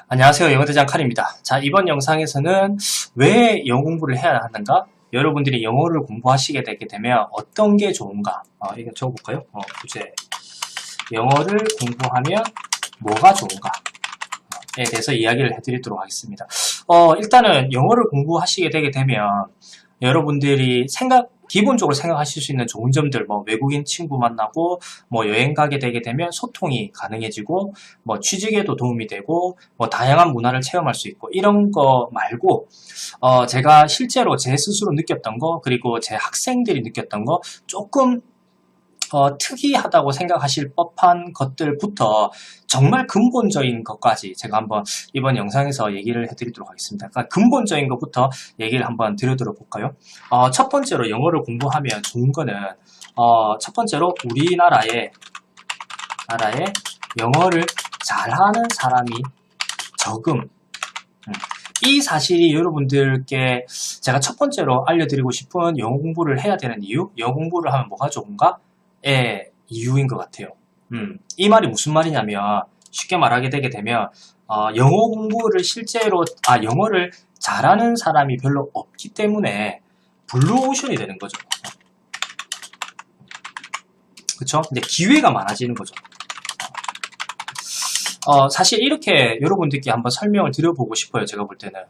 안녕하세요. 영어대장 칼입니다. 자, 이번 영상에서는 왜 영어 공부를 해야 하는가? 여러분들이 영어를 공부하시게 되게 되면 어떤 게 좋은가? 이거 적어볼까요? 주제. 영어를 공부하면 뭐가 좋은가? 에 대해서 이야기를 해드리도록 하겠습니다. 일단은 영어를 공부하시게 되게 되면 여러분들이 기본적으로 생각하실 수 있는 좋은 점들, 외국인 친구 만나고, 여행 가게 되게 되면 소통이 가능해지고, 취직에도 도움이 되고, 다양한 문화를 체험할 수 있고, 이런 거 말고, 제가 실제로 제 스스로 느꼈던 거, 그리고 제 학생들이 느꼈던 거, 조금 특이하다고 생각하실 법한 것들부터 정말 근본적인 것까지 제가 한번 이번 영상에서 얘기를 해드리도록 하겠습니다. 그러니까 근본적인 것부터 얘기를 한번 드려볼까요? 첫 번째로 영어를 공부하면 좋은 거는 첫 번째로 우리나라에 영어를 잘하는 사람이 적음. 이 사실이 여러분들께 제가 첫 번째로 알려드리고 싶은 영어 공부를 해야 되는 이유, 영어 공부를 하면 뭐가 좋은가? 의 이유인 것 같아요. 이 말이 무슨 말이냐면 쉽게 말하게 되게 되면 영어 공부를 영어를 잘하는 사람이 별로 없기 때문에 블루오션이 되는 거죠. 그쵸? 근데 기회가 많아지는 거죠. 사실 이렇게 여러분들께 한번 설명을 드려보고 싶어요. 제가 볼 때는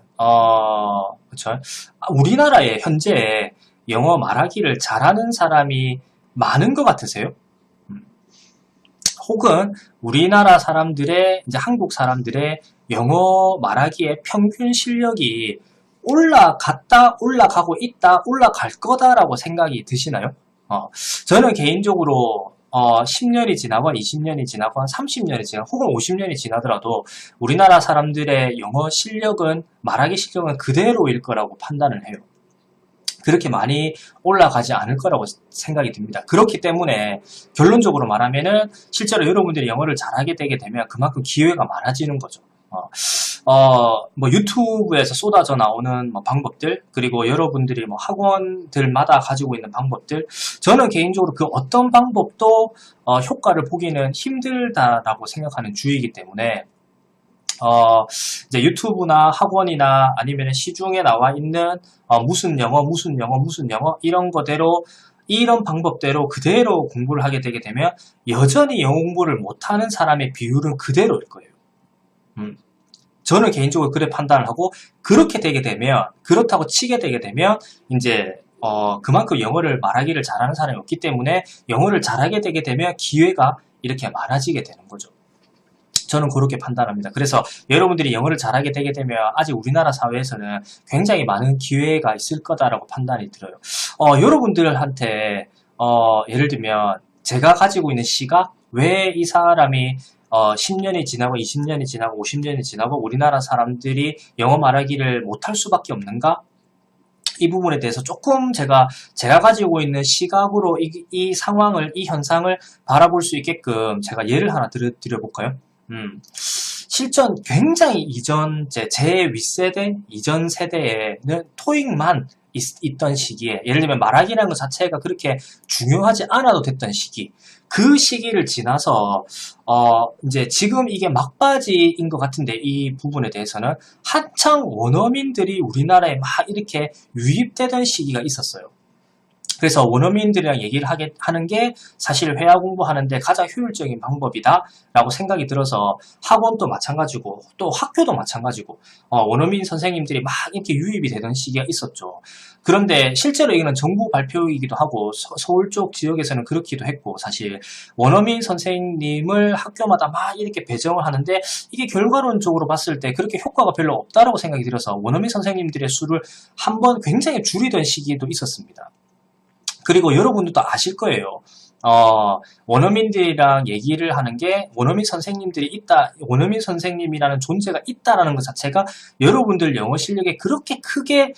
그쵸? 우리나라에 현재 영어 말하기를 잘하는 사람이 많은 것 같으세요? 혹은 우리나라 사람들의, 이제 한국 사람들의 영어 말하기의 평균 실력이 올라가고 있다, 올라갈 거다라고 생각이 드시나요? 저는 개인적으로 10년이 지나고 20년이 지나고 한 30년이 지나고 혹은 50년이 지나더라도 우리나라 사람들의 영어 실력은, 말하기 실력은 그대로일 거라고 판단을 해요. 그렇게 많이 올라가지 않을 거라고 생각이 듭니다. 그렇기 때문에 결론적으로 말하면은 실제로 여러분들이 영어를 잘하게 되게 되면 그만큼 기회가 많아지는 거죠. 유튜브에서 쏟아져 나오는 방법들, 그리고 여러분들이 학원들마다 가지고 있는 방법들, 저는 개인적으로 그 어떤 방법도 효과를 보기는 힘들다라고 생각하는 주의이기 때문에 이제 유튜브나 학원이나 아니면 시중에 나와 있는 무슨 영어 이런 방법대로 그대로 공부를 하게 되게 되면 여전히 영어 공부를 못하는 사람의 비율은 그대로일 거예요. 저는 개인적으로 그래 판단을 하고, 그렇다고 치게 되게 되면 이제 그만큼 영어를 말하기를 잘하는 사람이 없기 때문에 영어를 잘하게 되게 되면 기회가 이렇게 많아지게 되는 거죠. 저는 그렇게 판단합니다. 그래서 여러분들이 영어를 잘하게 되게 되면 아직 우리나라 사회에서는 굉장히 많은 기회가 있을 거다라고 판단이 들어요. 여러분들한테 예를 들면 제가 가지고 있는 시각, 왜 이 사람이 10년이 지나고 20년이 지나고 50년이 지나고 우리나라 사람들이 영어 말하기를 못할 수밖에 없는가? 이 부분에 대해서 조금 제가 가지고 있는 시각으로 이 상황을, 이 현상을 바라볼 수 있게끔 제가 예를 하나 드려볼까요? 실전 굉장히 제 윗세대, 이전 세대에는 토익만 있던 시기에, 예를 들면 말하기라는 것 자체가 그렇게 중요하지 않아도 됐던 시기, 그 시기를 지나서 이제 지금 이게 막바지인 것 같은데, 이 부분에 대해서는 한창 원어민들이 우리나라에 막 이렇게 유입되던 시기가 있었어요. 그래서 원어민들이랑 얘기를 하는 게 사실 회화 공부하는데 가장 효율적인 방법이다 라고 생각이 들어서, 학원도 마찬가지고 또 학교도 마찬가지고 원어민 선생님들이 막 이렇게 유입이 되던 시기가 있었죠. 그런데 실제로 이거는 정부 발표이기도 하고 서울 쪽 지역에서는 그렇기도 했고, 사실 원어민 선생님을 학교마다 막 이렇게 배정을 하는데 이게 결과론적으로 봤을 때 그렇게 효과가 별로 없다라고 생각이 들어서 원어민 선생님들의 수를 한번 굉장히 줄이던 시기도 있었습니다. 그리고 여러분들도 아실 거예요. 원어민들이랑 얘기를 하는 게, 원어민 선생님이라는 존재가 있다라는 것 자체가 여러분들 영어 실력에 그렇게 크게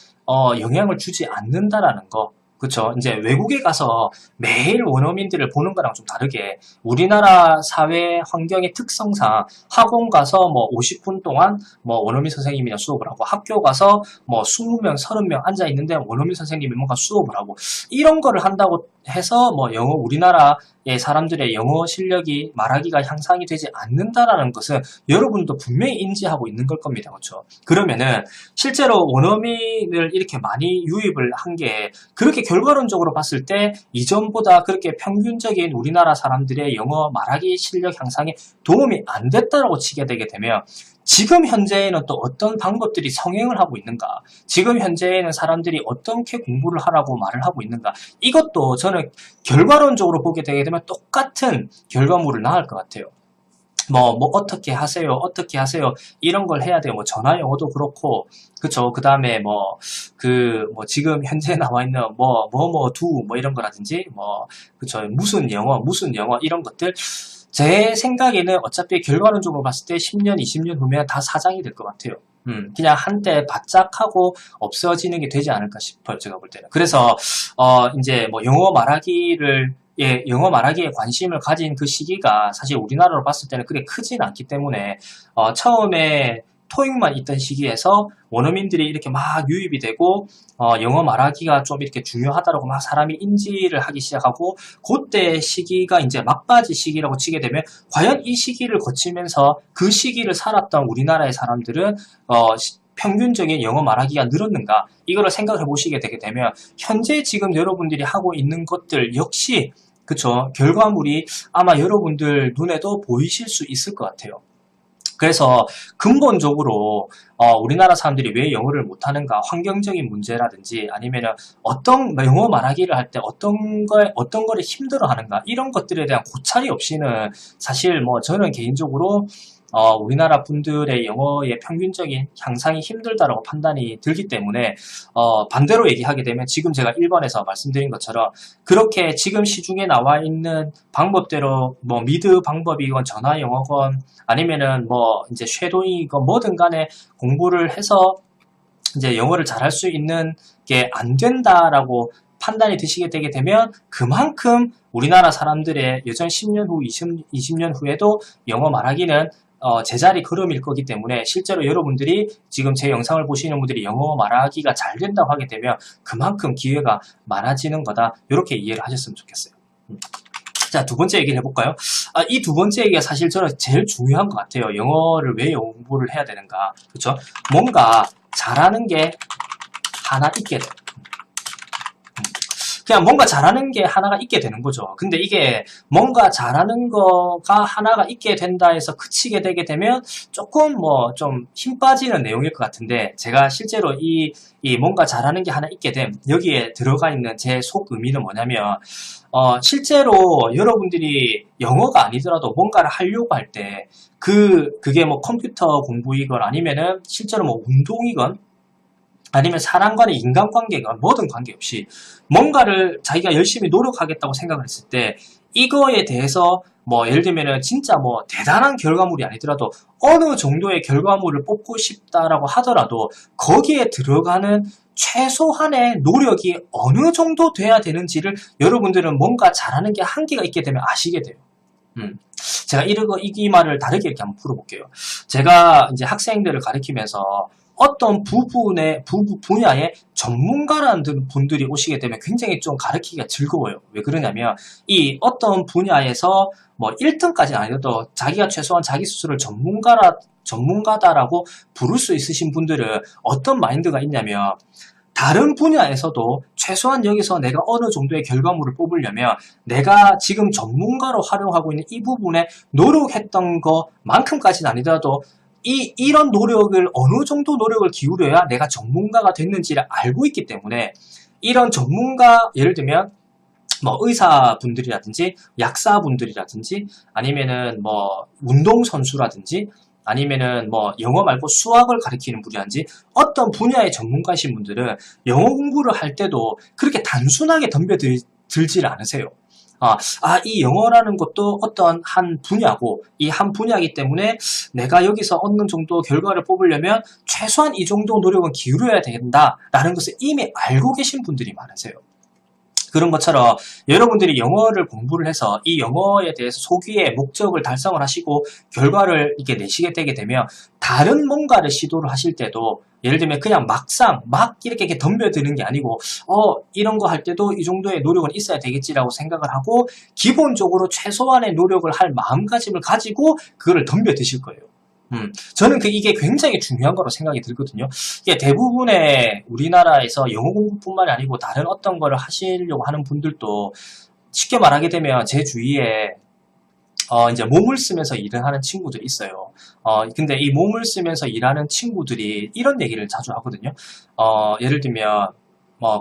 영향을 주지 않는다라는 거. 그쵸. 이제 외국에 가서 매일 원어민들을 보는 거랑 좀 다르게 우리나라 사회 환경의 특성상 학원 가서 뭐 50분 동안 뭐 원어민 선생님이랑 수업을 하고 학교 가서 뭐 20명, 30명 앉아 있는데 원어민 선생님이 뭔가 수업을 하고 이런 거를 한다고 해서 뭐 영어 우리나라의 사람들의 영어 실력이 말하기가 향상이 되지 않는다라는 것은 여러분도 분명히 인지하고 있는 걸 겁니다. 그렇죠? 그러면은 실제로 원어민을 이렇게 많이 유입을 한 게 그렇게 결과론적으로 봤을 때 이전보다 그렇게 평균적인 우리나라 사람들의 영어 말하기 실력 향상에 도움이 안 됐다라고 치게 되게 되면 지금 현재에는 또 어떤 방법들이 성행을 하고 있는가? 지금 현재에는 사람들이 어떻게 공부를 하라고 말을 하고 있는가? 이것도 저는 결과론적으로 보게 되게 되면 똑같은 결과물을 낳을 것 같아요. 뭐 어떻게 하세요? 어떻게 하세요? 이런 걸 해야 돼요. 뭐 전화 영어도 그렇고, 그쵸. 그 다음에 지금 현재 나와 있는 뭐 이런 거라든지, 그쵸. 무슨 영어, 이런 것들. 제 생각에는 어차피 결과론적으로 봤을 때 10년, 20년 후면 다 사장이 될 것 같아요. 그냥 한때 바짝 하고 없어지는 게 되지 않을까 싶어요. 제가 볼 때는. 그래서, 이제 뭐 영어 말하기에 관심을 가진 그 시기가 사실 우리나라로 봤을 때는 그게 크진 않기 때문에, 처음에 토익만 있던 시기에서 원어민들이 이렇게 막 유입이 되고, 영어 말하기가 좀 이렇게 중요하다라고 막 사람이 인지를 하기 시작하고, 그때 시기가 이제 막바지 시기라고 치게 되면, 과연 이 시기를 거치면서 그 시기를 살았던 우리나라의 사람들은, 평균적인 영어 말하기가 늘었는가? 이거를 생각해 보시게 되게 되면, 현재 지금 여러분들이 하고 있는 것들 역시, 그쵸. 결과물이 아마 여러분들 눈에도 보이실 수 있을 것 같아요. 그래서 근본적으로 우리나라 사람들이 왜 영어를 못하는가 환경적인 문제라든지 아니면은 영어 말하기를 할 때 어떤 거를 힘들어하는가 이런 것들에 대한 고찰이 없이는 사실 뭐 저는 개인적으로 우리나라 분들의 영어의 평균적인 향상이 힘들다라고 판단이 들기 때문에 반대로 얘기하게 되면 지금 제가 1번에서 말씀드린 것처럼 그렇게 지금 시중에 나와 있는 방법대로 뭐 미드 방법이건 전화 영어건 아니면은 뭐 이제 쉐도잉이건 뭐든 간에 공부를 해서 이제 영어를 잘할 수 있는 게 안 된다라고 판단이 드시게 되게 되면 그만큼 우리나라 사람들의 여전 10년 후, 20년 후에도 영어 말하기는 제자리 걸음일 거기 때문에 실제로 여러분들이 지금 제 영상을 보시는 분들이 영어 말하기가 잘 된다고 하게 되면 그만큼 기회가 많아지는 거다. 이렇게 이해를 하셨으면 좋겠어요. 자, 두 번째 얘기를 해볼까요? 이 두 번째 얘기가 사실 저는 제일 중요한 것 같아요. 영어를 왜 공부를 해야 되는가. 그렇죠? 뭔가 잘하는 게 하나 있게 돼요. 그냥 뭔가 잘하는 게 하나가 있게 되는 거죠. 근데 이게 뭔가 잘하는 거가 하나가 있게 된다 해서 그치게 되게 되면 조금 뭐 좀 힘 빠지는 내용일 것 같은데 제가 실제로 이 뭔가 잘하는 게 하나 있게 됨 여기에 들어가 있는 제 속 의미는 뭐냐면 실제로 여러분들이 영어가 아니더라도 뭔가를 하려고 할 때 그게 뭐 컴퓨터 공부이건 아니면은 실제로 뭐 운동이건 아니면 사람과의 인간관계가 뭐든 관계없이 뭔가를 자기가 열심히 노력하겠다고 생각을 했을 때 이거에 대해서 뭐 예를 들면은 진짜 뭐 대단한 결과물이 아니더라도 어느 정도의 결과물을 뽑고 싶다라고 하더라도 거기에 들어가는 최소한의 노력이 어느 정도 돼야 되는지를 여러분들은 뭔가 잘하는 게 한계가 있게 되면 아시게 돼요. 제가 이 말을 다르게 이렇게 한번 풀어볼게요. 제가 이제 학생들을 가르치면서 어떤 분야의 전문가라는 분들이 오시게 되면 굉장히 좀 가르치기가 즐거워요. 왜 그러냐면 이 어떤 분야에서 뭐 1등까지는 아니어도 자기가 최소한 자기 스스로를 전문가다라고 부를 수 있으신 분들은 어떤 마인드가 있냐면 다른 분야에서도 최소한 여기서 내가 어느 정도의 결과물을 뽑으려면 내가 지금 전문가로 활용하고 있는 이 부분에 노력했던 것만큼까지는 아니더라도 이런 노력을 어느 정도 노력을 기울여야 내가 전문가가 됐는지를 알고 있기 때문에 이런 전문가 예를 들면 뭐 의사분들이라든지 약사분들이라든지 아니면은 뭐 운동선수라든지 아니면은 뭐 영어 말고 수학을 가르치는 분이라든지 어떤 분야의 전문가이신 분들은 영어 공부를 할 때도 그렇게 단순하게 덤벼들지를 않으세요. 이 영어라는 것도 어떤 한 분야고 이 한 분야이기 때문에 내가 여기서 어느 정도 결과를 뽑으려면 최소한 이 정도 노력은 기울여야 된다라는 것을 이미 알고 계신 분들이 많으세요. 그런 것처럼 여러분들이 영어를 공부를 해서 이 영어에 대해서 소기의 목적을 달성을 하시고 결과를 이렇게 내시게 되게 되면 다른 뭔가를 시도를 하실 때도 예를 들면 그냥 막상 막 이렇게 덤벼드는 게 아니고 이런 거 할 때도 이 정도의 노력은 있어야 되겠지라고 생각을 하고 기본적으로 최소한의 노력을 할 마음가짐을 가지고 그거를 덤벼드실 거예요. 저는 이게 굉장히 중요한 거로 생각이 들거든요. 이게 대부분의 우리나라에서 영어 공부뿐만이 아니고 다른 어떤 거를 하시려고 하는 분들도 쉽게 말하게 되면 제 주위에 이제 몸을 쓰면서 일을 하는 친구들이 있어요. 근데 이 몸을 쓰면서 일하는 친구들이 이런 얘기를 자주 하거든요. 예를 들면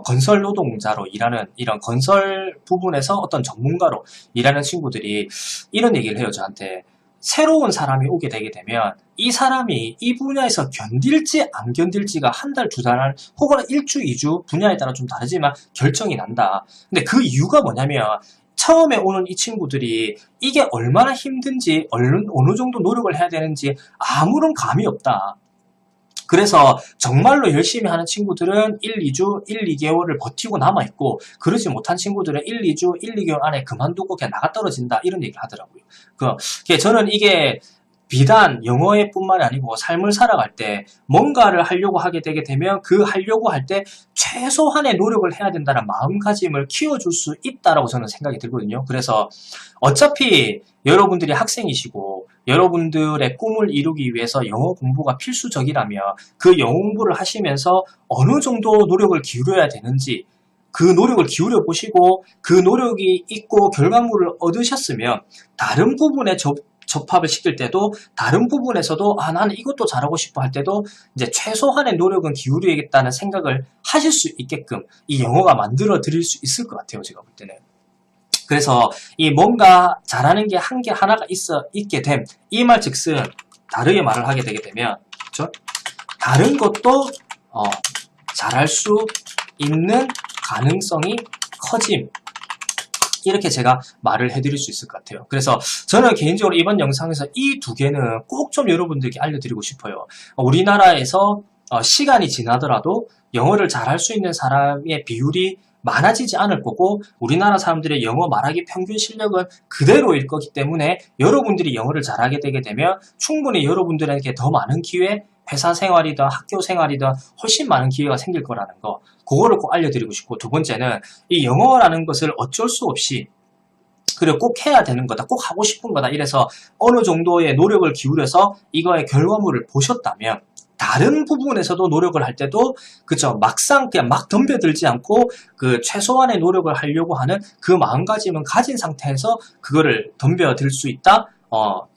건설 노동자로 일하는 이런 건설 부분에서 어떤 전문가로 일하는 친구들이 이런 얘기를 해요, 저한테. 새로운 사람이 오게 되게 되면 이 사람이 이 분야에서 견딜지 안 견딜지가 한 달, 두 달, 혹은 1주, 2주 분야에 따라 좀 다르지만 결정이 난다. 근데 그 이유가 뭐냐면 처음에 오는 이 친구들이 이게 얼마나 힘든지 어느 정도 노력을 해야 되는지 아무런 감이 없다. 그래서 정말로 열심히 하는 친구들은 1, 2개월을 버티고 남아있고 그러지 못한 친구들은 1, 2개월 안에 그만두고 그냥 나가 떨어진다 이런 얘기를 하더라고요. 저는 이게 비단 영어에 뿐만이 아니고 삶을 살아갈 때 뭔가를 하려고 하게 되게 되면 그 하려고 할 때 최소한의 노력을 해야 된다는 마음가짐을 키워줄 수 있다라고 저는 생각이 들거든요. 그래서 어차피 여러분들이 학생이시고 여러분들의 꿈을 이루기 위해서 영어 공부가 필수적이라면 그 영어 공부를 하시면서 어느 정도 노력을 기울여야 되는지 그 노력을 기울여 보시고 그 노력이 있고 결과물을 얻으셨으면 다른 부분에 접합을 시킬 때도 다른 부분에서도 나는 이것도 잘하고 싶어 할 때도 이제 최소한의 노력은 기울여야겠다는 생각을 하실 수 있게끔 이 영어가 만들어 드릴 수 있을 것 같아요. 제가 볼 때는. 그래서 이 뭔가 잘하는 게 하나가 있게 됨. 이 말 즉슨 다르게 말을 하게 되게 되면 그렇죠? 다른 것도 잘할 수 있는 가능성이 커짐. 이렇게 제가 말을 해드릴 수 있을 것 같아요. 그래서 저는 개인적으로 이번 영상에서 이 두 개는 꼭 좀 여러분들께 알려드리고 싶어요. 우리나라에서 시간이 지나더라도 영어를 잘할 수 있는 사람의 비율이 많아지지 않을 거고 우리나라 사람들의 영어 말하기 평균 실력은 그대로일 거기 때문에 여러분들이 영어를 잘하게 되게 되면 충분히 여러분들에게 더 많은 기회, 회사 생활이든 학교 생활이든 훨씬 많은 기회가 생길 거라는 거, 그거를 꼭 알려드리고 싶고, 두 번째는 이 영어라는 것을 어쩔 수 없이 그리고 꼭 해야 되는 거다, 꼭 하고 싶은 거다 이래서 어느 정도의 노력을 기울여서 이거의 결과물을 보셨다면 다른 부분에서도 노력을 할 때도 그쵸, 막상 그냥 막 덤벼들지 않고 그 최소한의 노력을 하려고 하는 그 마음가짐은 가진 상태에서 그거를 덤벼들 수 있다.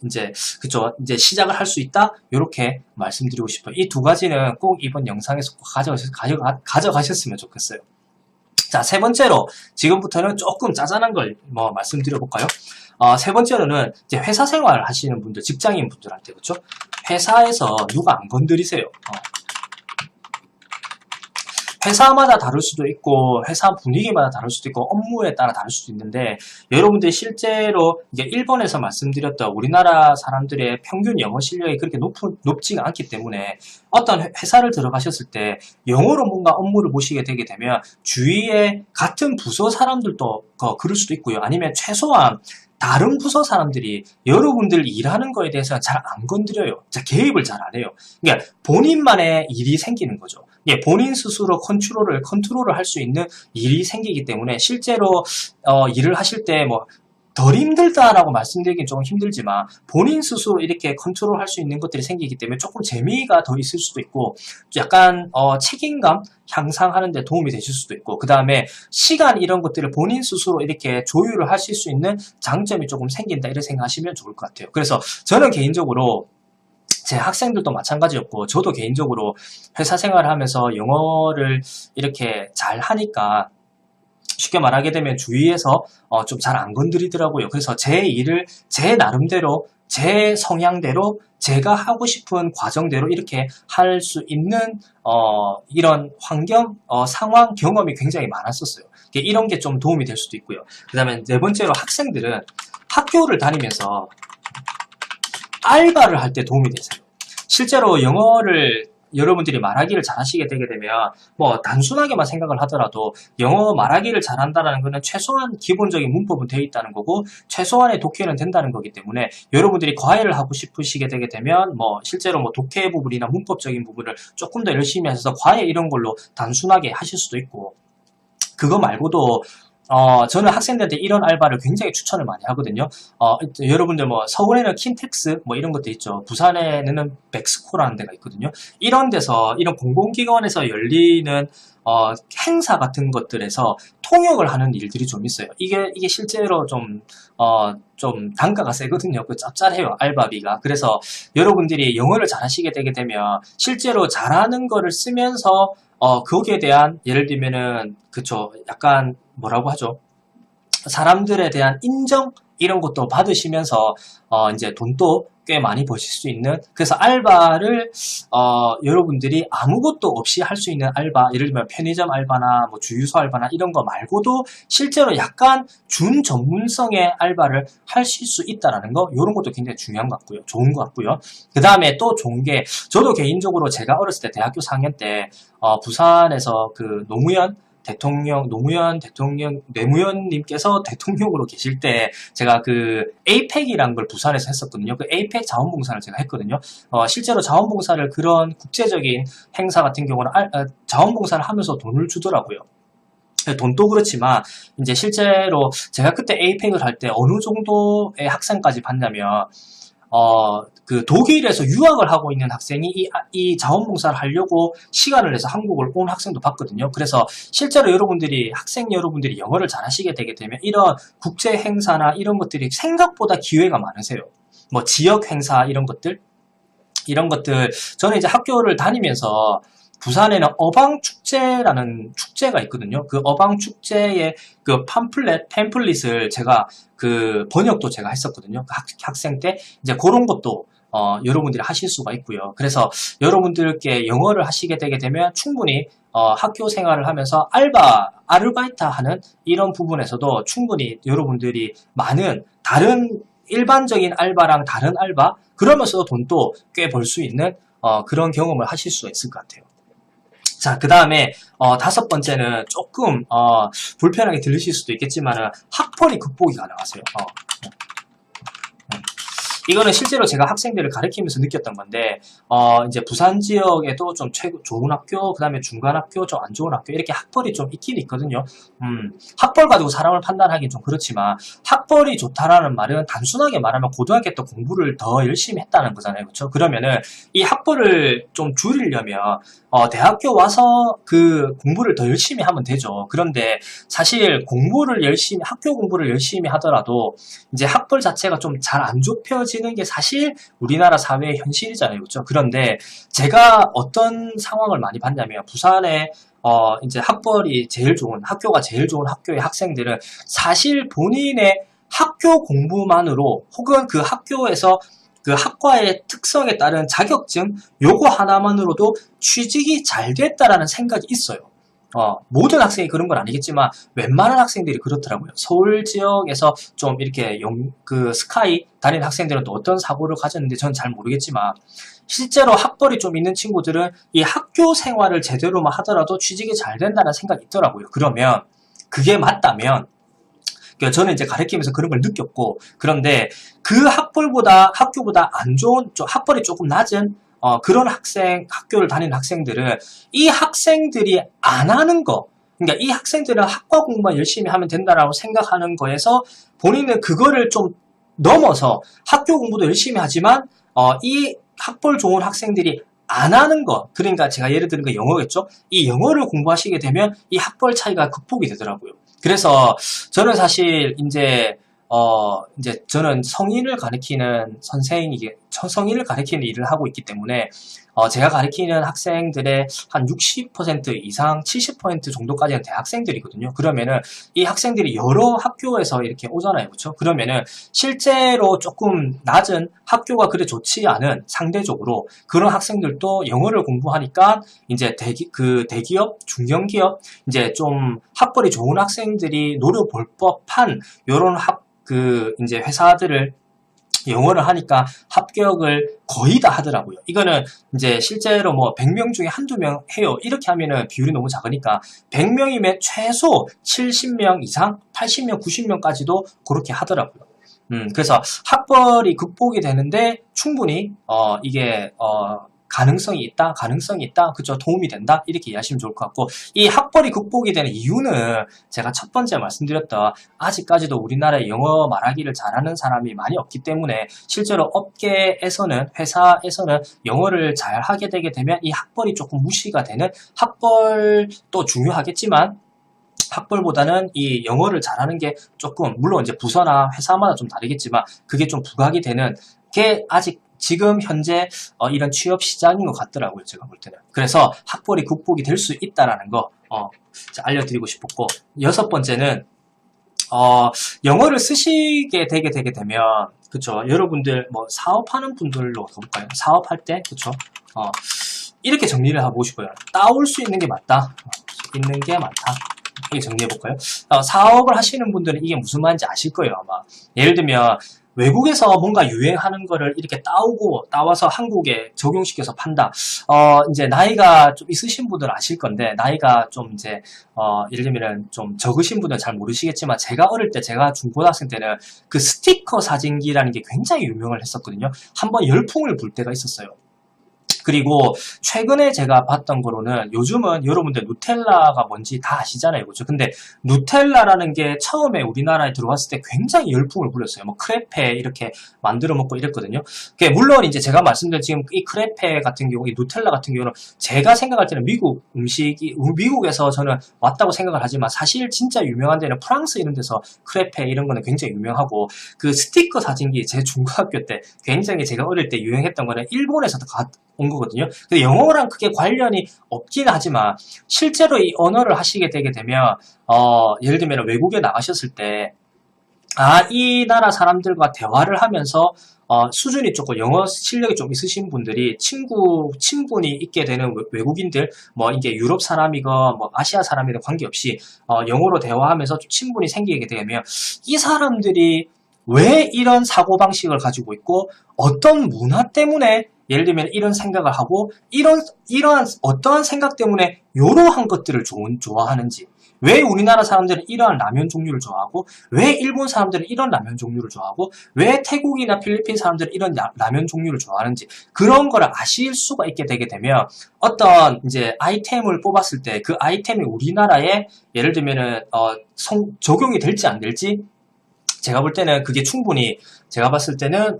이제 시작을 할 수 있다. 이렇게 말씀드리고 싶어요. 이 두 가지는 꼭 이번 영상에서 꼭 가져가셨으면 좋겠어요. 자, 세 번째로 지금부터는 조금 짜잔한 걸 말씀드려 볼까요? 세 번째로는 이제 회사 생활을 하시는 분들, 직장인 분들한테 그렇죠? 회사에서 누가 안 건드리세요. 회사마다 다를 수도 있고 회사 분위기마다 다를 수도 있고 업무에 따라 다를 수도 있는데 여러분들이 실제로 이제 일본에서 말씀드렸던 우리나라 사람들의 평균 영어 실력이 그렇게 높지가 않기 때문에 어떤 회사를 들어가셨을 때 영어로 뭔가 업무를 보시게 되게 되면 주위에 같은 부서 사람들도 그럴 수도 있고요. 아니면 최소한 다른 부서 사람들이 여러분들 일하는 거에 대해서 잘 안 건드려요. 개입을 잘 안 해요. 그러니까 본인만의 일이 생기는 거죠. 본인 스스로 컨트롤을 할 수 있는 일이 생기기 때문에 실제로 일을 하실 때 덜 힘들다라고 말씀드리긴 조금 힘들지만 본인 스스로 이렇게 컨트롤할 수 있는 것들이 생기기 때문에 조금 재미가 더 있을 수도 있고 약간 책임감 향상하는 데 도움이 되실 수도 있고 그 다음에 시간 이런 것들을 본인 스스로 이렇게 조율을 하실 수 있는 장점이 조금 생긴다 이렇게 생각하시면 좋을 것 같아요. 그래서 저는 개인적으로 제 학생들도 마찬가지였고 저도 개인적으로 회사 생활을 하면서 영어를 이렇게 잘 하니까 쉽게 말하게 되면 주위에서 좀 잘 안 건드리더라고요. 그래서 제 일을 제 나름대로 제 성향대로 제가 하고 싶은 과정대로 이렇게 할 수 있는 이런 환경, 상황, 경험이 굉장히 많았었어요. 이런 게 좀 도움이 될 수도 있고요. 그 다음에 네 번째로 학생들은 학교를 다니면서 알바를 할 때 도움이 되세요. 실제로 영어를 여러분들이 말하기를 잘하시게 되게 되면 뭐 단순하게만 생각을 하더라도 영어 말하기를 잘한다는 것은 최소한 기본적인 문법은 되어 있다는 거고 최소한의 독해는 된다는 거기 때문에 여러분들이 과외를 하고 싶으시게 되게 되면 뭐 실제로 뭐 독해 부분이나 문법적인 부분을 조금 더 열심히 하셔서 과외 이런 걸로 단순하게 하실 수도 있고, 그거 말고도 저는 학생들한테 이런 알바를 굉장히 추천을 많이 하거든요. 여러분들 뭐 서울에는 킨텍스 뭐 이런 것도 있죠. 부산에는 백스코라는 데가 있거든요. 이런 데서 이런 공공기관에서 열리는 행사 같은 것들에서 통역을 하는 일들이 좀 있어요. 이게 실제로 좀 단가가 세거든요. 그 짭짤해요, 알바비가. 그래서 여러분들이 영어를 잘하시게 되게 되면 실제로 잘하는 거를 쓰면서 거기에 대한 예를 들면은 그쵸, 약간 뭐라고 하죠? 사람들에 대한 인정 이런 것도 받으시면서 이제 돈도 꽤 많이 버실 수 있는, 그래서 알바를 여러분들이 아무것도 없이 할 수 있는 알바, 예를 들면 편의점 알바나 뭐 주유소 알바나 이런 거 말고도 실제로 약간 준 전문성의 알바를 하실 수 있다라는 거, 이런 것도 굉장히 중요한 것 같고요. 좋은 것 같고요. 그 다음에 또 좋은 게, 저도 개인적으로 제가 어렸을 때 대학교 4학년 때 부산에서 그 노무현님께서 대통령으로 계실 때 제가 그 에이펙이란 걸 부산에서 했었거든요. 그 에이펙 자원봉사를 제가 했거든요. 실제로 자원봉사를, 그런 국제적인 행사 같은 경우는 자원봉사를 하면서 돈을 주더라고요. 돈도 그렇지만 이제 실제로 제가 그때 에이펙을 할 때 어느 정도의 학생까지 봤냐면 그 독일에서 유학을 하고 있는 학생이 이 자원봉사를 하려고 시간을 내서 한국을 온 학생도 봤거든요. 그래서 실제로 학생 여러분들이 영어를 잘하시게 되게 되면 이런 국제 행사나 이런 것들이 생각보다 기회가 많으세요. 뭐 지역 행사 이런 것들, 저는 이제 학교를 다니면서 부산에는 어방축제라는 축제가 있거든요. 그 어방축제의 그 팸플릿을 제가 그 번역도 제가 했었거든요. 그 학생 때 이제 그런 것도 여러분들이 하실 수가 있고요. 그래서 여러분들께 영어를 하시게 되게 되면 충분히 학교 생활을 하면서 아르바이트 하는 이런 부분에서도 충분히 여러분들이 많은 다른 일반적인 알바랑 다른 알바, 그러면서도 돈도 꽤 벌 수 있는 그런 경험을 하실 수가 있을 것 같아요. 자, 그 다음에 5번째는 조금 불편하게 들리실 수도 있겠지만 학벌이 극복이 가능하세요. 이거는 실제로 제가 학생들을 가르치면서 느꼈던 건데, 이제 부산 지역에도 좀 좋은 학교, 그 다음에 중간 학교, 좀 안 좋은 학교, 이렇게 학벌이 좀 있긴 있거든요. 학벌 가지고 사람을 판단하기는 좀 그렇지만, 학벌이 좋다라는 말은 단순하게 말하면 고등학교 때 공부를 더 열심히 했다는 거잖아요. 그렇죠? 그러면은, 이 학벌을 좀 줄이려면, 대학교 와서 그 공부를 더 열심히 하면 되죠. 그런데 사실 학교 공부를 열심히 하더라도, 이제 학벌 자체가 좀 잘 안 좁혀지는 게 사실 우리나라 사회의 현실이잖아요. 그렇죠? 그런데 제가 어떤 상황을 많이 봤냐면, 부산에 이제 학교가 제일 좋은 학교의 학생들은 사실 본인의 학교 공부만으로, 혹은 그 학교에서 그 학과의 특성에 따른 자격증 요거 하나만으로도 취직이 잘 됐다라는 생각이 있어요. 모든 학생이 그런 건 아니겠지만 웬만한 학생들이 그렇더라고요. 서울 지역에서 좀 이렇게 스카이 다니는 학생들은 또 어떤 사고를 가졌는데 전 잘 모르겠지만, 실제로 학벌이 좀 있는 친구들은 이 학교 생활을 제대로만 하더라도 취직이 잘 된다는 생각이 있더라고요. 그러면 그게 맞다면, 저는 이제 가르치면서 그런 걸 느꼈고, 그런데 그 학교보다 안 좋은, 학벌이 조금 낮은 그런 학교를 다니는 학생들은 이 학생들이 안 하는 거, 그러니까 이 학생들은 학과 공부만 열심히 하면 된다라고 생각하는 거에서 본인은 그거를 좀 넘어서 학교 공부도 열심히 하지만 이 학벌 좋은 학생들이 안 하는 것, 그러니까 제가 예를 드는 거 영어겠죠? 이 영어를 공부하시게 되면 이 학벌 차이가 극복이 되더라고요. 그래서 저는 사실 이제 저는 성인을 가르치는 성인을 가르치는 일을 하고 있기 때문에, 제가 가르치는 학생들의 한 60% 이상, 70% 정도까지는 대학생들이거든요. 그러면은, 이 학생들이 여러 학교에서 이렇게 오잖아요. 그렇죠? 그러면은, 실제로 조금 낮은 학교가 그리 좋지 않은 상대적으로 그런 학생들도 영어를 공부하니까, 이제 대기업, 중견기업, 이제 좀 학벌이 좋은 학생들이 노려볼 법한, 요런 이제 회사들을 영어를 하니까 합격을 거의 다 하더라고요. 이거는 이제 실제로 뭐 100명 중에 한두 명 해요. 이렇게 하면은 비율이 너무 작으니까 100명이면 최소 70명 이상, 80명, 90명까지도 그렇게 하더라고요. 그래서 학벌이 극복이 되는데 충분히 이게 가능성이 있다, 그죠? 도움이 된다, 이렇게 이해하시면 좋을 것 같고, 이 학벌이 극복이 되는 이유는 제가 첫 번째 말씀드렸던 아직까지도 우리나라에 영어 말하기를 잘하는 사람이 많이 없기 때문에 실제로 업계에서는, 회사에서는 영어를 잘 하게 되게 되면 이 학벌이 조금 무시가 되는, 학벌도 중요하겠지만 학벌보다는 이 영어를 잘하는 게 조금, 물론 이제 부서나 회사마다 좀 다르겠지만 그게 좀 부각이 되는 게 아직 지금 현재 이런 취업 시장인 것 같더라고요. 제가 볼 때는. 그래서 학벌이 극복이 될 수 있다라는 거 알려드리고 싶었고, 여섯 번째는 영어를 쓰시게 되게 되면, 그쵸, 여러분들 뭐 사업하는 분들로 가볼까요? 사업할 때, 그쵸, 이렇게 정리를 하고 싶어요. 따올 수 있는 게 맞다, 있는 게 많다, 이렇게 정리해볼까요? 사업을 하시는 분들은 이게 무슨 말인지 아실 거예요, 아마. 예를 들면 외국에서 뭔가 유행하는 거를 이렇게 따와서 한국에 적용시켜서 판다. 이제 나이가 좀 있으신 분들은 아실 건데, 나이가 좀 이제, 예를 들면 좀 적으신 분들은 잘 모르시겠지만, 제가 어릴 때, 제가 중고등학생 때는 그 스티커 사진기라는 게 굉장히 유명을 했었거든요. 한번 열풍을 불 때가 있었어요. 그리고 최근에 제가 봤던 거로는 요즘은 여러분들 누텔라가 뭔지 다 아시잖아요. 그죠? 근데 누텔라라는 게 처음에 우리나라에 들어왔을 때 굉장히 열풍을 불렸어요. 뭐 크레페 이렇게 만들어 먹고 이랬거든요. 물론 이제 제가 말씀드린 지금 이 크레페 같은 경우, 이 누텔라 같은 경우는 제가 생각할 때는 미국 음식이, 미국에서 저는 왔다고 생각을 하지만 사실 진짜 유명한 데는 프랑스 이런 데서 크레페 이런 거는 굉장히 유명하고, 그 스티커 사진기 제 중고학교 때 굉장히 제가 어릴 때 유행했던 거는 일본에서 온 거거든요. 근데 영어랑 크게 관련이 없긴 하지만 실제로 이 언어를 하시게 되게 되면 예를 들면 외국에 나가셨을 때 이 나라 사람들과 대화를 하면서 수준이 조금 영어 실력이 좀 있으신 분들이 친분이 있게 되는 외국인들, 뭐 이게 유럽 사람이건 뭐 아시아 사람이든 관계없이 영어로 대화하면서 좀 친분이 생기게 되면 이 사람들이 왜 이런 사고방식을 가지고 있고 어떤 문화 때문에 예를 들면 이런 생각을 하고 이러한 어떠한 생각 때문에 이러한 것들을 좋아하는지, 왜 우리나라 사람들은 이러한 라면 종류를 좋아하고 왜 일본 사람들은 이런 라면 종류를 좋아하고 왜 태국이나 필리핀 사람들은 이런 라면 종류를 좋아하는지, 그런 거를 아실 수가 있게 되게 되면 어떤 이제 아이템을 뽑았을 때 그 아이템이 우리나라에 예를 들면은 적용이 될지 안 될지, 제가 볼 때는 그게 충분히, 제가 봤을 때는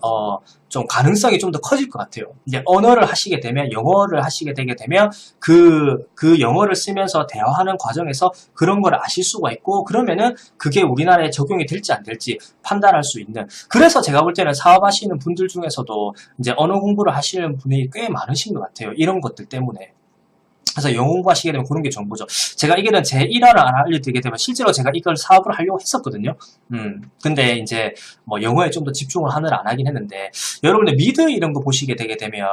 좀 가능성이 좀 더 커질 것 같아요. 이제 언어를 하시게 되면, 영어를 하시게 되게 되면 그 영어를 쓰면서 대화하는 과정에서 그런 걸 아실 수가 있고, 그러면은 그게 우리나라에 적용이 될지 안 될지 판단할 수 있는, 그래서 제가 볼 때는 사업하시는 분들 중에서도 이제 언어 공부를 하시는 분이 꽤 많으신 것 같아요. 이런 것들 때문에. 그래서 영어 공부하시게 되면 그런 게 좋은 거죠. 제가 이거는 제 일화를 알려드리게 되면 실제로 제가 이걸 사업을 하려고 했었거든요. 근데 이제 뭐 영어에 좀 더 집중을 하느라 안 하긴 했는데, 여러분들 미드 이런 거 보시게 되게 되면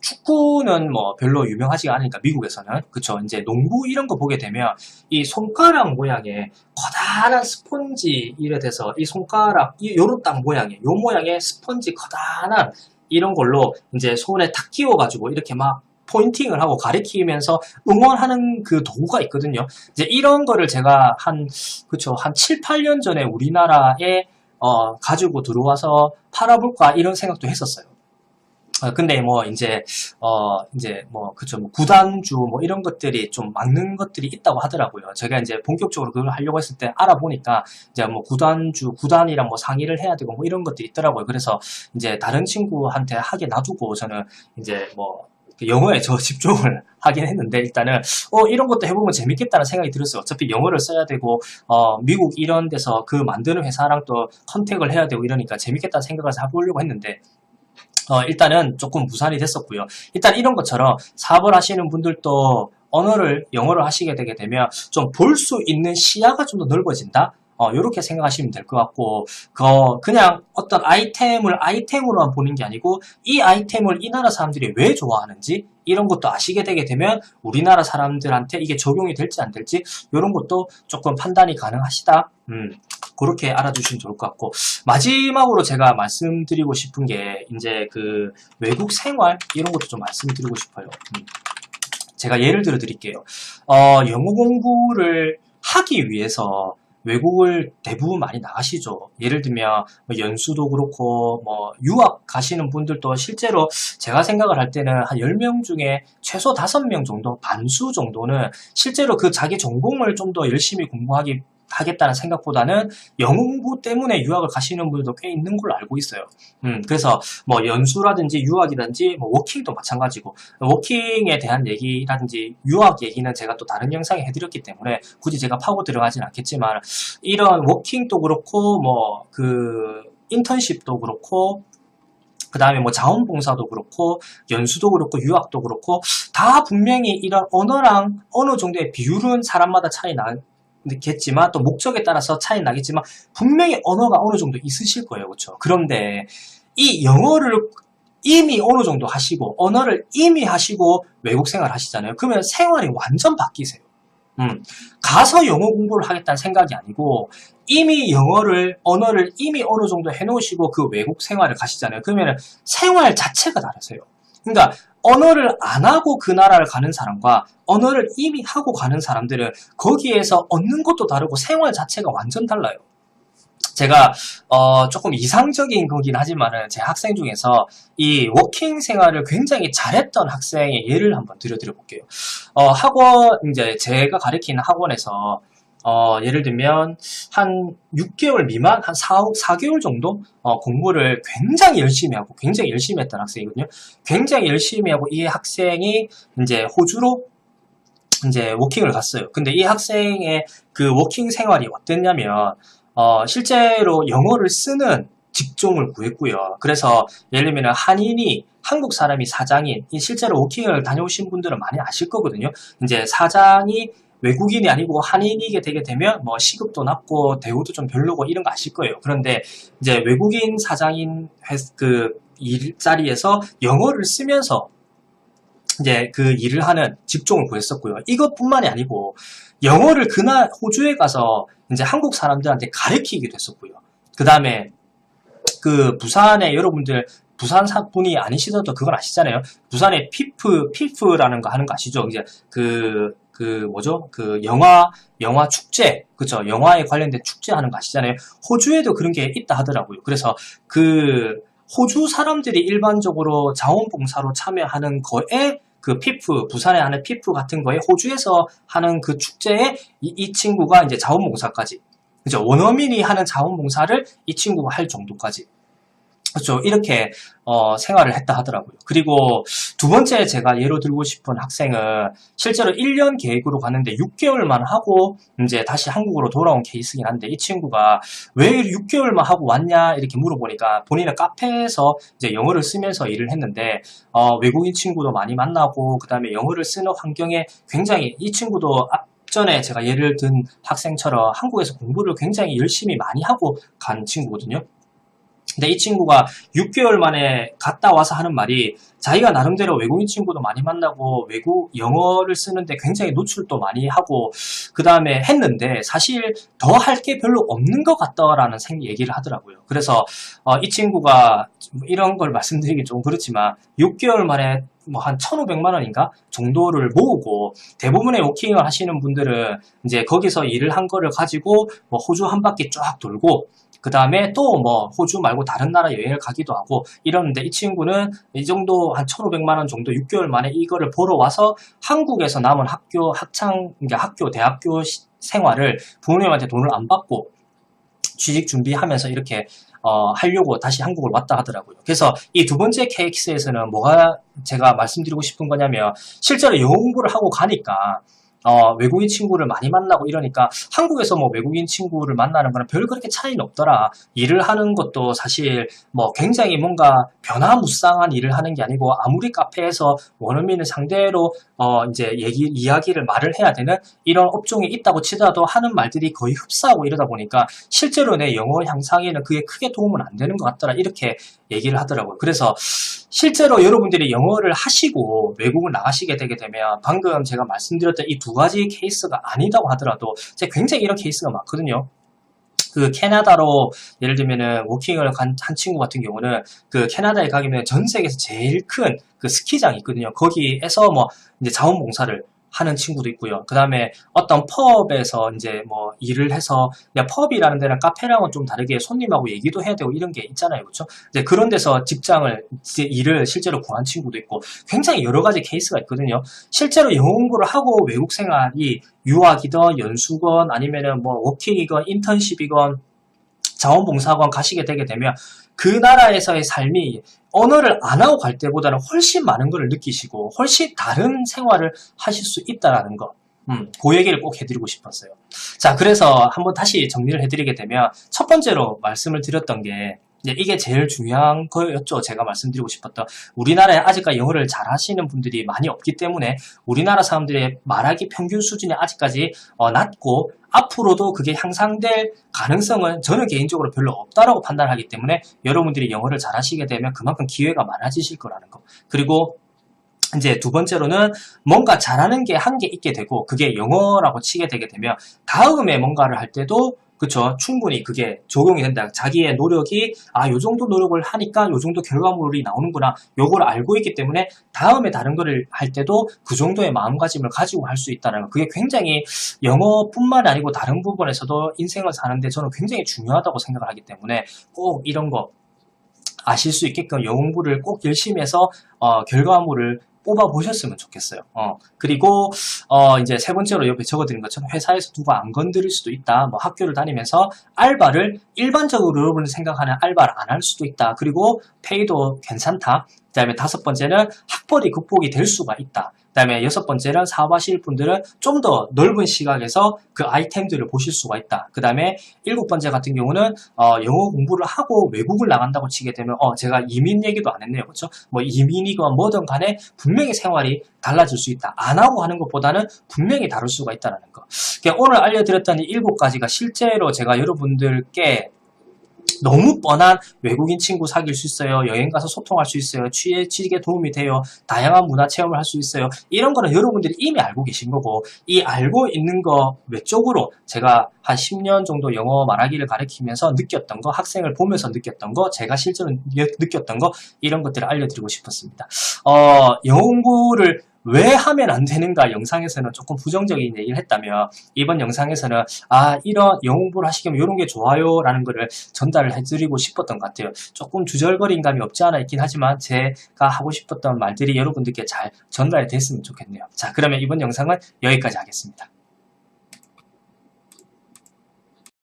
축구는 뭐 별로 유명하지가 않으니까 미국에서는, 그쵸, 이제 농구 이런 거 보게 되면 이 손가락 모양의 커다란 스펀지 이래 돼서 이 손가락 요런 딱 모양의 요 모양의 스펀지 커다란 이런 걸로 이제 손에 탁 끼워가지고 이렇게 막 포인팅을 하고 가리키면서 응원하는 그 도구가 있거든요. 이제 이런 거를 제가 한 7, 8년 전에 우리나라에 가지고 들어와서 팔아볼까 이런 생각도 했었어요. 근데 뭐 이제 뭐 구단주 뭐 이런 것들이 좀 막는 것들이 있다고 하더라고요. 제가 이제 본격적으로 그걸 하려고 했을 때 알아보니까 이제 뭐 구단이랑 뭐 상의를 해야 되고 뭐 이런 것들이 있더라고요. 그래서 이제 다른 친구한테 하게 놔두고 저는 이제 뭐 영어에 저 집중을 하긴 했는데, 일단은 이런 것도 해보면 재밌겠다는 생각이 들었어요. 어차피 영어를 써야 되고 미국 이런 데서 그 만드는 회사랑 또 컨택을 해야 되고 이러니까 재밌겠다는 생각을 해보려고 했는데 일단은 조금 무산이 됐었고요. 일단 이런 것처럼 사업을 하시는 분들도 영어를 하시게 되게 되면 좀 볼 수 있는 시야가 좀 더 넓어진다? 요렇게 생각하시면 될 것 같고, 그냥 어떤 아이템으로만 보는 게 아니고, 이 아이템을 이 나라 사람들이 왜 좋아하는지, 이런 것도 아시게 되게 되면, 우리나라 사람들한테 이게 적용이 될지 안 될지, 요런 것도 조금 판단이 가능하시다. 그렇게 알아두시면 좋을 것 같고, 마지막으로 제가 말씀드리고 싶은 게 이제 그 외국 생활 이런 것도 좀 말씀드리고 싶어요. 제가 예를 들어 드릴게요. 영어 공부를 하기 위해서 외국을 대부분 많이 나가시죠. 예를 들면 뭐 연수도 그렇고 뭐 유학 가시는 분들도 실제로 제가 생각을 할 때는 한 10명 중에 최소 5명 정도, 반수 정도는 실제로 그 자기 전공을 좀 더 열심히 하겠다는 생각보다는 영어 공부 때문에 유학을 가시는 분들도 꽤 있는 걸로 알고 있어요. 그래서 뭐 연수라든지 유학이든지 뭐 워킹도 마찬가지고, 워킹에 대한 얘기라든지 유학 얘기는 제가 또 다른 영상에 해드렸기 때문에 굳이 제가 파고 들어가진 않겠지만, 이런 워킹도 그렇고 뭐 그 인턴십도 그렇고 그 다음에 뭐 자원봉사도 그렇고 연수도 그렇고 유학도 그렇고 다 분명히 이런 언어랑 어느 정도의 비율은 사람마다 차이 나겠지만, 또 목적에 따라서 차이 나겠지만 분명히 언어가 어느 정도 있으실 거예요. 그렇죠? 그런데 이 영어를 이미 어느 정도 하시고 언어를 이미 하시고 외국 생활 하시잖아요. 그러면 생활이 완전 바뀌세요. 가서 영어 공부를 하겠다는 생각이 아니고 이미 언어를 이미 어느 정도 해놓으시고 그 외국 생활을 가시잖아요. 그러면 생활 자체가 다르세요. 그러니까 언어를 안 하고 그 나라를 가는 사람과 언어를 이미 하고 가는 사람들은 거기에서 얻는 것도 다르고 생활 자체가 완전 달라요. 제가 조금 이상적인 거긴 하지만은 제 학생 중에서 이 워킹 생활을 굉장히 잘했던 학생의 예를 한번 드려 볼게요. 이제 제가 가르치는 학원에서 예를 들면 한 6개월 미만, 한 4개월 정도 공부를 굉장히 열심히 하고, 굉장히 열심히 했던 학생이거든요. 굉장히 열심히 하고 이 학생이 이제 호주로 이제 워킹을 갔어요. 근데 이 학생의 그 워킹 생활이 어땠냐면, 실제로 영어를 쓰는 직종을 구했고요. 그래서 예를 들면 한국 사람이 사장인, 실제로 워킹을 다녀오신 분들은 많이 아실 거거든요. 이제 사장이 외국인이 아니고 한인이게 되게 되면 뭐 시급도 낮고 대우도 좀 별로고 이런 거 아실 거예요. 그런데 이제 외국인 사장인 그 일자리에서 영어를 쓰면서 이제 그 일을 하는 직종을 구했었고요. 이것뿐만이 아니고 영어를 그날 호주에 가서 이제 한국 사람들한테 가르치기도 했었고요. 그 다음에 그 부산에 여러분들 부산 분이 아니시더라도 그건 아시잖아요. 부산에 피프라는 거 하는 거 아시죠? 이제 뭐죠? 그 영화 축제, 그쵸? 영화에 관련된 축제 하는 거 아시잖아요. 호주에도 그런 게 있다 하더라고요. 그래서 그 호주 사람들이 일반적으로 자원봉사로 참여하는 거에 그 부산에 하는 피프 같은 거에 호주에서 하는 그 축제에 이 친구가 이제 자원봉사까지, 그죠? 원어민이 하는 자원봉사를 이 친구가 할 정도까지. 그렇죠. 이렇게 생활을 했다 하더라고요. 그리고 두 번째 제가 예로 들고 싶은 학생은 실제로 1년 계획으로 갔는데 6개월만 하고 이제 다시 한국으로 돌아온 케이스긴 한데, 이 친구가 왜 6개월만 하고 왔냐 이렇게 물어보니까 본인은 카페에서 이제 영어를 쓰면서 일을 했는데 외국인 친구도 많이 만나고 그 다음에 영어를 쓰는 환경에 굉장히, 이 친구도 전에 제가 예를 든 학생처럼 한국에서 공부를 굉장히 열심히 많이 하고 간 친구거든요. 근데 이 친구가 6개월 만에 갔다 와서 하는 말이, 자기가 나름대로 외국인 친구도 많이 만나고 영어를 쓰는데 굉장히 노출도 많이 하고 그 다음에 했는데 사실 더 할 게 별로 없는 것 같다라는 얘기를 하더라고요. 그래서 이 친구가 이런 걸 말씀드리기 좀 그렇지만 6개월 만에 뭐 한 1,500만 원인가 정도를 모으고, 대부분의 워킹을 하시는 분들은 이제 거기서 일을 한 거를 가지고 뭐 호주 한 바퀴 쫙 돌고 그 다음에 또 뭐 호주 말고 다른 나라 여행을 가기도 하고 이러는데, 이 친구는 이 정도 한 1,500만 원 정도 6개월 만에 이거를 보러 와서 한국에서 남은 대학교 생활을 부모님한테 돈을 안 받고 취직 준비하면서 이렇게 하려고 다시 한국을 왔다 하더라고요. 그래서 이 두 번째 케이스에서는 뭐가 제가 말씀드리고 싶은 거냐면, 실제로 영어 공부를 하고 가니까 외국인 친구를 많이 만나고 이러니까 한국에서 뭐 외국인 친구를 만나는 거는 별 그렇게 차이는 없더라. 일을 하는 것도 사실 뭐 굉장히 뭔가 변화무쌍한 일을 하는 게 아니고, 아무리 카페에서 원어민을 상대로 이제 이야기를 말을 해야 되는 이런 업종이 있다고 치더라도 하는 말들이 거의 흡사하고 이러다 보니까 실제로 내 영어 향상에는 그게 크게 도움은 안 되는 것 같더라, 이렇게 얘기를 하더라고요. 그래서 실제로 여러분들이 영어를 하시고 외국을 나가시게 되게 되면 방금 제가 말씀드렸던 이 두 가지 케이스가 아니다고 하더라도 굉장히 이런 케이스가 많거든요. 그 캐나다로 예를 들면은 워킹을 한 친구 같은 경우는 그 캐나다에 가면 전 세계에서 제일 큰 그 스키장이 있거든요. 거기에서 뭐 이제 자원봉사를 하는 친구도 있고요. 그 다음에 어떤 펍에서 이제 뭐 일을 해서, 그냥 펍이라는 데는 카페랑은 좀 다르게 손님하고 얘기도 해야 되고 이런 게 있잖아요. 그렇죠? 이제 그런 데서 직장을, 이제 일을 실제로 구한 친구도 있고 굉장히 여러 가지 케이스가 있거든요. 실제로 영어 공부를 하고 외국 생활이 유학이든 연수건 아니면은 뭐 워킹이건 인턴십이건 자원봉사관 가시게 되게 되면 그 나라에서의 삶이 언어를 안 하고 갈 때보다는 훨씬 많은 걸 느끼시고 훨씬 다른 생활을 하실 수 있다라는 거. 그 얘기를 꼭 해드리고 싶었어요. 자, 그래서 한번 다시 정리를 해드리게 되면 첫 번째로 말씀을 드렸던 게 이게 제일 중요한 거였죠. 제가 말씀드리고 싶었던, 우리나라에 아직까지 영어를 잘 하시는 분들이 많이 없기 때문에 우리나라 사람들의 말하기 평균 수준이 아직까지 낮고 앞으로도 그게 향상될 가능성은 저는 개인적으로 별로 없다라고 판단하기 때문에 여러분들이 영어를 잘 하시게 되면 그만큼 기회가 많아지실 거라는 거. 그리고 이제 두 번째로는 뭔가 잘하는 게 한 개 있게 되고 그게 영어라고 치게 되게 되면 다음에 뭔가를 할 때도 그쵸, 충분히 그게 적용이 된다. 자기의 노력이 요 정도 노력을 하니까 요 정도 결과물이 나오는구나, 요걸 알고 있기 때문에 다음에 다른 거를 할 때도 그 정도의 마음가짐을 가지고 할 수 있다는 거. 그게 굉장히 영어뿐만 아니고 다른 부분에서도 인생을 사는데 저는 굉장히 중요하다고 생각을 하기 때문에 꼭 이런 거 아실 수 있게끔 영어 공부를 꼭 열심히 해서 결과물을 뽑아보셨으면 좋겠어요. 그리고 이제 세 번째로 옆에 적어드린 것처럼 회사에서 누가 안 건드릴 수도 있다. 뭐 학교를 다니면서 알바를 일반적으로 여러분이 생각하는 알바를 안 할 수도 있다. 그리고 페이도 괜찮다. 그 다음에 다섯 번째는 학벌이 극복이 될 수가 있다. 그 다음에 여섯 번째는 사업하실 분들은 좀 더 넓은 시각에서 그 아이템들을 보실 수가 있다. 그 다음에 일곱 번째 같은 경우는 영어 공부를 하고 외국을 나간다고 치게 되면 제가 이민 얘기도 안 했네요. 그렇죠? 뭐 이민이건 뭐든 간에 분명히 생활이 달라질 수 있다. 안 하고 하는 것보다는 분명히 다를 수가 있다는 거. 그러니까 오늘 알려드렸던 이 일곱 가지가 실제로 제가 여러분들께 너무 뻔한 외국인 친구 사귈 수 있어요. 여행 가서 소통할 수 있어요. 취직에 도움이 돼요. 다양한 문화 체험을 할 수 있어요. 이런 거는 여러분들이 이미 알고 계신 거고, 이 알고 있는 거 외적으로 제가 한 10년 정도 영어 말하기를 가르치면서 느꼈던 거, 학생을 보면서 느꼈던 거, 제가 실제로 느꼈던 거, 이런 것들을 알려드리고 싶었습니다. 영어 공부를 왜 하면 안 되는가 영상에서는 조금 부정적인 얘기를 했다면, 이번 영상에서는 이런 영어 공부를 하시면 이런 게 좋아요 라는 거를 전달을 해드리고 싶었던 것 같아요. 조금 주절거린 감이 없지 않아 있긴 하지만 제가 하고 싶었던 말들이 여러분들께 잘 전달이 됐으면 좋겠네요. 자, 그러면 이번 영상은 여기까지 하겠습니다.